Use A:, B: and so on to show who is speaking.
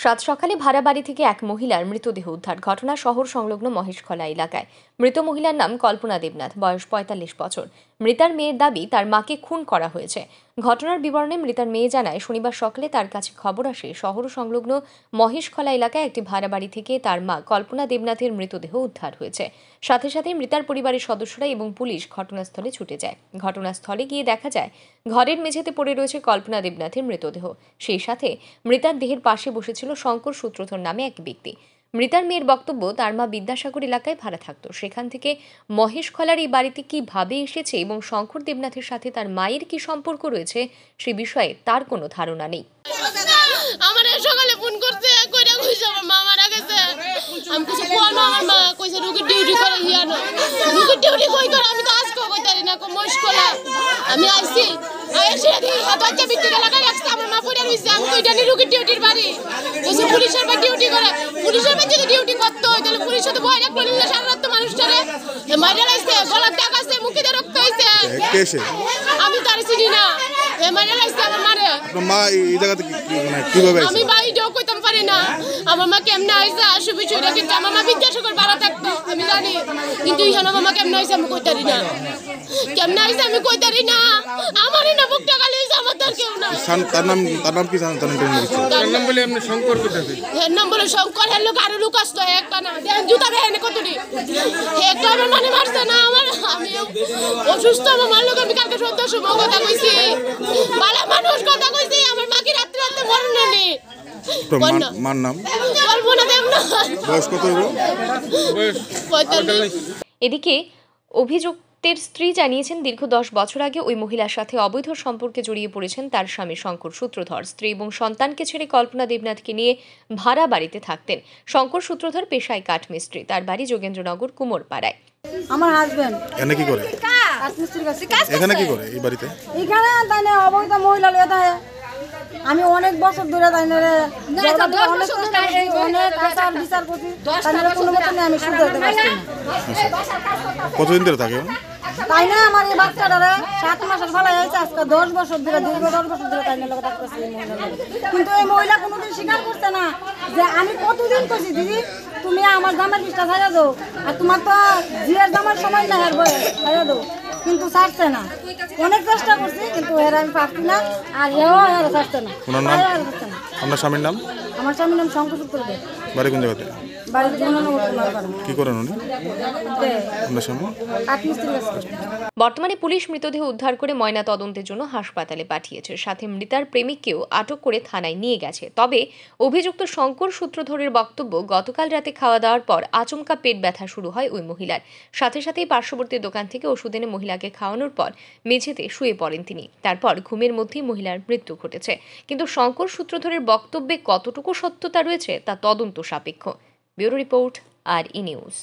A: সাত সকালে ভাড়া বাড়ি থেকে এক মহিলার মৃতদেহ উদ্ধার। ঘটনা শহর সংলগ্ন মহেশখলা এলাকায়। মৃত মহিলার নাম কল্পনা দেবনাথ, বয়স ৪৫ বছর। মৃতার মেয়ের দাবি তার মাকে খুন করা হয়েছে। ঘটনার বিবরণে মৃতার মেয়ে জানায়, শনিবার সকালে তার কাছে খবর আসে শহর সংলগ্ন মহেশখলা এলাকায় একটি ভাড়া বাড়ি থেকে তার মা কল্পনা দেবনাথের মৃতদেহ উদ্ধার হয়েছে। সাথে সাথে মৃতার পরিবারের সদস্যরা এবং পুলিশ ঘটনাস্থলে ছুটে যায়। ঘটনাস্থলে গিয়ে দেখা যায় ঘরের মেঝেতে পড়ে রয়েছে কল্পনা দেবনাথের মৃতদেহ। সেই সাথে মৃতার দেহের পাশে বসেছিল শঙ্কর সূত্রধর নামে এক ব্যক্তি। মৃতার মেয়ের বক্তব্য, তার মা বিদ্যাসাগর এলাকায় ভাড়া থাকতো। সেখান থেকে মহেশখলার এই বাড়িতে কিভাবে এসেছে এবং শঙ্কর দেবনাথের সাথে তার মায়ের কি সম্পর্ক রয়েছে সে বিষয়ে তার কোনো ধারণা নেই।
B: আমার সকালে ফোন করতে কইরা কইছে আমার মা মারা গেছে। আমি কিছু কোন আমার মা কইছে রুগীর ডিউটি করে হিয়ানো। রুগীর ডিউটি কই করে আমি তো আজকে কইতারি না মহেশখলা। আমি আইছি আইছে দি বাচ্চা বিক্রি লাগাই রাখছে আমার মা পড়ে রইছে। আমি কইটা নি রুগীর ডিউটির বাড়ি কইছে পুলিশের বাড়ি ডিউটি করে। পুলিশের বাড়ি যদি ডিউটি করতে হয় তাহলে পুলিশ তো ভয় রাখবে না। সারা রাত মানুষটারে মাইরা রাখছে, গলার দাগ আছে, মুখে রক্ত হইছে। কেসে আমি তার চিনি না। মাইরা রাখছে আমার মারে। আপনার মা এই জায়গাতে কিভাবে আইছে? আমি বাইরেও কইতাম পারি না আমার মা কেমনে আইছে। আসবে বিষয়টা কিন্তু আমার মা বিদ্যাসাগর ভাড়া থাকতো আমি জানি, কিন্তু ইহান আমার মা কেমনে আইছে আমি কইতারি না। কেমনে আইছে আমি কইতারি না। আমারই না বুকটা খালি হইছে, আমার তার কেউ না। তার নাম কি জানেন? তার নাম বলে এমনি শঙ্কর কইতাছে। এর নাম বলে শঙ্কর। এর লোক আরো লোক আসতো একটা না। দেন জুতা দেন কতটি একটা আমার মানে মারছে না। আমার আমি অসুস্থ আমার মার লোক। আমি কালকে সন্ধ্যার সময় কথা কইছি, ভালো মানুষ কথা কইছি। আমার মা কি রাত্রে রাত্রে মরণ নেই। মার নাম কল্পনা দেবনাথ। বয়স কত হলো? বয়স 45।
A: এদিকে অভিযুক্তের স্ত্রী জানিয়েছেন, দীর্ঘ 10 বছর আগে ওই মহিলার সাথে অবৈধ সম্পর্কে জড়িয়ে পড়েছেন তার স্বামী শঙ্কর সূত্রধর। স্ত্রী এবং সন্তানকে ছেড়ে কল্পনা দেবনাথকে নিয়ে ভাড়া বাড়িতে থাকতেন। শঙ্কর সূত্রধর পেশায় কাঠমিস্ত্রি। তার বাড়ি যোগেন্দ্রনগর কুমোরপাড়ায়।
C: আমার হাজবেন্ড
D: এখানে কি করে? এখানে কি করে এই বাড়িতে?
C: এখানে তাই না অবৈধ মহিলা লয়ে থাকে। আমি অনেক বছর ধরে তাই না অনেক আচার বিচার করছি, তাই না কোনো মতন আমি শুধরাতে পারছি না।
D: কতদিন ধরে থাকে
C: তাই না? আমার এই বাচ্চাটারে 7 মাসের ফেলা হয়েছে আজকে 10 বছর ধরে, দীর্ঘ 10 বছর ধরে তাই না লোক থাকতেছে। কিন্তু এই মহিলা কোনোদিন স্বীকার করছে না যে আমি কতদিন করছি দিদি তুমি আমার জামার পিসটা ছাড়া দাও, আর তোমার তো জিয়ার জামার সময় না হারবো ছাড়া দাও, কিন্তু ছাড়ছে না। অনেক চেষ্টা করছি কিন্তু এর আমি পারছি না, আর এও আর ছাড়ছে না।
D: আপনার স্বামীর নাম?
C: আমার স্বামীর নাম শঙ্কর সূত্রধর।
D: বাড়ি কোন জায়গাতে?
C: বাড়ি যোগেন্দ্রনগর।
D: কি করেন উনি? আপনার স্বামী
C: কাঠমিস্ত্রি।
A: বর্তমানে পুলিশ মৃতদেহ উদ্ধার করে ময়না তদন্তের জন্য হাসপাতালে পাঠিয়েছে। সাথে মৃতার প্রেমিককেও আটক করে থানায় নিয়ে গেছে। তবে অভিযুক্ত শঙ্কর সূত্রধরের বক্তব্য, গতকাল রাতে খাওয়া দাওয়ার পর আচমকা পেট ব্যথা শুরু হয় ওই মহিলার। সাথে সাথেই পার্শ্ববর্তী দোকান থেকে ওষুধ এনে মহিলাকে খাওয়ানোর পর মেঝেতে শুয়ে পড়েন তিনি। তারপর ঘুমের মধ্যেই মহিলার মৃত্যু ঘটেছে। কিন্তু শঙ্কর সূত্রধরের বক্তব্যে কতটুকু সত্যতা রয়েছে তা তদন্ত সাপেক্ষ। ব্যুরো রিপোর্ট, আর ই নিউজ।